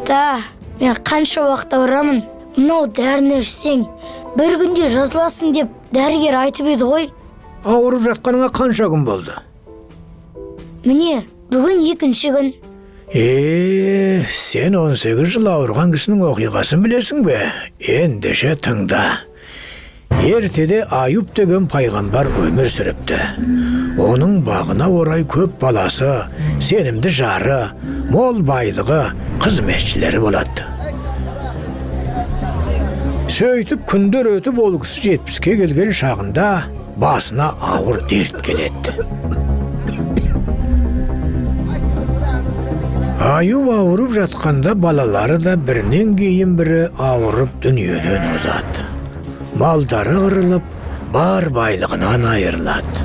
Ата, мен қанша уақыт ауырамын. Мынау дәріні ішсең, бір күнде жазыласың деп дәрігер айтып еді ғой. Ауырып жатқаныңа қанша күн болды? Міне, бүгін 2-ші күн. Сен 18 жыл ауырған кісінің оқиғасын білесің бе? Ендеше тыңда. Ертеде Аюп деген пайғамбар өмір сүріпті. Оның бағына орай көп баласы, сенімді жары, мол байлығы, қызметшілері болады. Сөйтіп күндер өтіп ол кісі 70-ке келген шағында басына ауыр дерт келеді. Аюп ауырып жатқанда балалары да бірінен кейін бірі ауырып дүниеден озады. Малдары қырылып, бар байлығынан айырылады.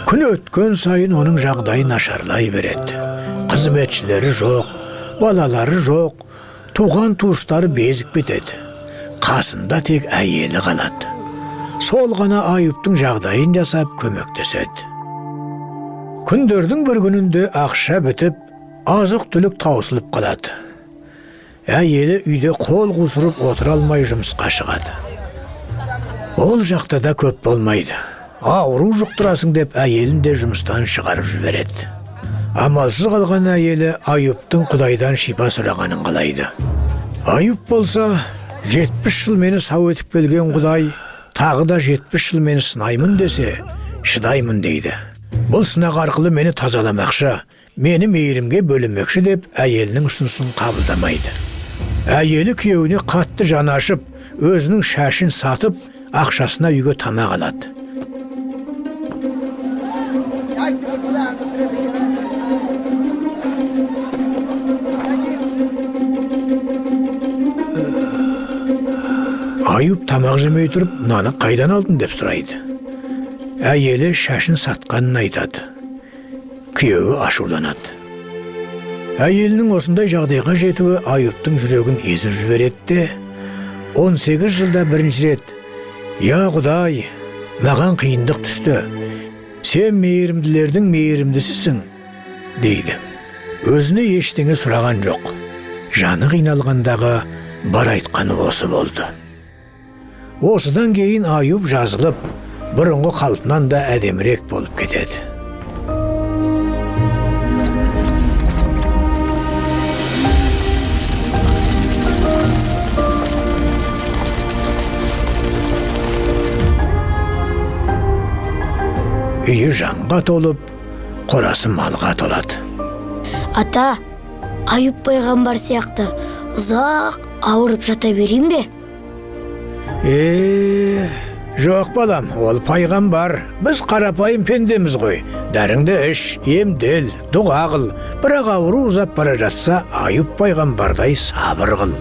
Күн өткен сайын оның жағдайы нашарлай береді. Қызметшілері жоқ, балалары жоқ, туған туыстары безіп кетеді. Қасында тек әйелі қалады. Сол ғана Аюптың жағдайын жасап көмектеседі. Күндердің бір күнінде ақша бітіп, азық-түлік таусылып қалады. Әйелі үйде қол қусырып отыра алмай жұмысқа шығады. Ол жақта да көп болмайды. Ауру жұқтырасың деп әйелін де жұмыстан шығарып жібереді. Амалсыз қалған әйелі Аюптың Құдайдан шипа сұрағанын қалайды. Аюп болса, 70 жыл мені сау етіп келген Құдай, тағы да 70 жыл мені сынаймын десе, шыдаймын дейді. Бұл сынақ арқылы мені тазаламақшы, мені мейірімге бөлінмекші деп әйелінің ұсынысын қабылдамайды. Әйелі күйеуіне қатты жаны ашып, өзінің шашын сатып, ақшасына үйге тамақ алады. Аюп тамақ жемей тұрып, наны қайдан алдың деп сұрайды. Әйелі шашын сатқанын айтады. Күйеуі ашуланады. Әйелінің осындай жағдайға жетуі Аюптың жүрегін езіп жібереді. 18 жылда бірінші рет: «Я Құдай, маған қиындық түсті. Сен мейірімділердің мейірімдісісің», дейді. Өзіне ештеңе сұраған жоқ. Жаны қиналғандағы бар айтқаны осы болды. Осыдан кейін Аюп жазылып, бұрынғы қалпынан да әдемірек болып кетеді. Үйі жанға толып, қорасы малға толады. Ата, Аюп пайғамбар сияқты ұзақ ауырып жата берейін бе? Жоқ балам, ол пайғамбар. Біз қарапайым пендеміз ғой. Дәріңді іш, емдел, дұға қыл. Бірақ ауру ұзап бара жатса, Аюп пайғамбардай сабыр қыл.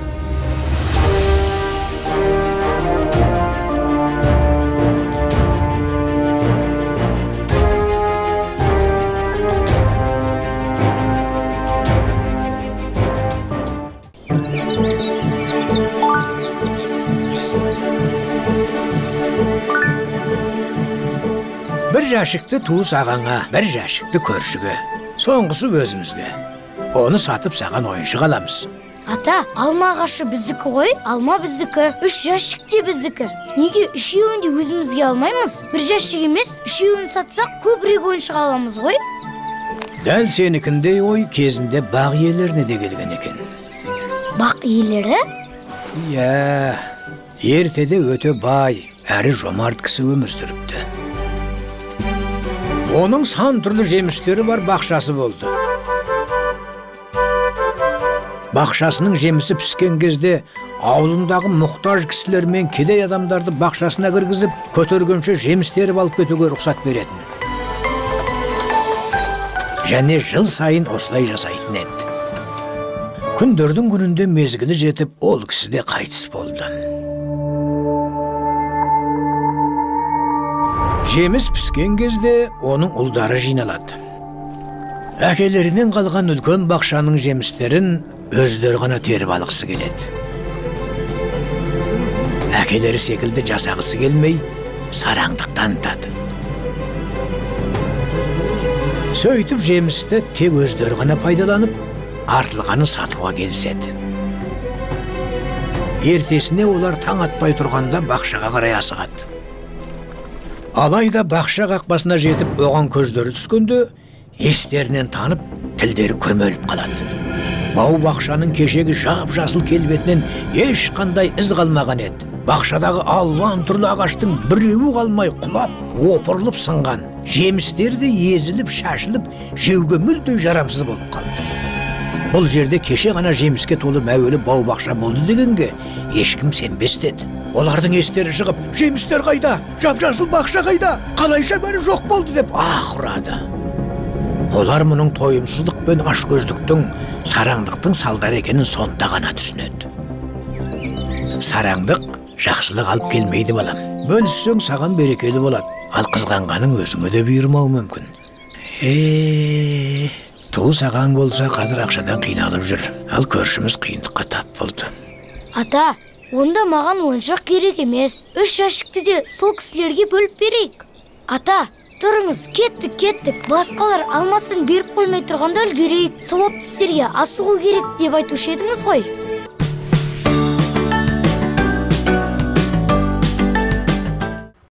Бір жәшікті туыс ағаңа, бір жәшікті көршіге, соңғысы өзімізге. Оны сатып саған ойыншық аламыз. Ата, алма ағашы біздікі ғой, алма біздікі, 3 жәшік те біздікі. Неге 3-еуін де өзімізге алмаймыз? Бір жәшік емес, 3-еуін сатсақ көбірек ойыншық аламыз ғой? Дәл сенікіндей ой кезінде бақ иелеріне де келген екен. Бақ иелері? Иә, ертеде өте бай, әрі жомарт кісі өмір сүріпті. Оның сан түрлі жемістері бар бақшасы болды. Бақшасының жемісі піскен кезде ауылындағы мұқтаж кісілер мен кедей адамдарды бақшасына кіргізіп, көтергенше жемістері алып кетуге рұқсат беретін. Және жыл сайын осылай жасайтын еді. Күндердің күнінде мезгілі жетіп, ол кісі де қайтыс болды. Жеміс піскен кезде оның ұлдары жиналады. Әкелерінен қалған үлкен бақшаның жемістерін өздері ғана теріп алғысы келеді. Әкелері секілді жасағысы келмей, сараңдық танытады. Сөйтіп жемісті тек өздері ғана пайдаланып, артылғаны сатуға келіседі. Ертесіне олар таң атпай тұрғанда бақшаға қарай асығады. Алайда бақша қақпасына жетіп, оған көздері түскенде, естерінен танып, тілдері күрмеліп қалады. Бау бақшаның кешегі жап-жасыл келбетінен ешқандай із қалмаған еді. Бақшадағы алуан түрлі ағаштың біреуі қалмай құлап, опырылып сынған. Жемістері де езіліп, шашылып, жеуге мүлде жарамсыз болып қалды. Бұл жерде кеше ғана жеміске толы мәуелі бау бақша болды дегенге ешкім сенбес деді. Олардың естері шығып, жемістер қайда? Жап-жасыл бақша қайда? Қалайша бәрі жоқ болды деп аһ ұрады. Олар мұның тойымсыздық пен ашкөздіктің, сараңдықтың салдары екенін сонда ғана түсінеді. Сараңдық жақсылық алып келмейді балам. Бөліссең саған берекелі болады, ал қызғанғаның өзіңе де бұйырмауы мүмкін. Туыс ағаң болса қазір ақшадан қиналып жүр, ал көршіміз қиындыққа тап болды. Ата, онда маған ойыншық керек емес. 3 жәшікті де сол кісілерге бөліп берейік. Ата, тұрыңыз, кеттік. Басқалар алмасын беріп қоймай тұрғанда үлгерейік. Сауапты істерге асығу керек деп айтушы едіңіз ғой.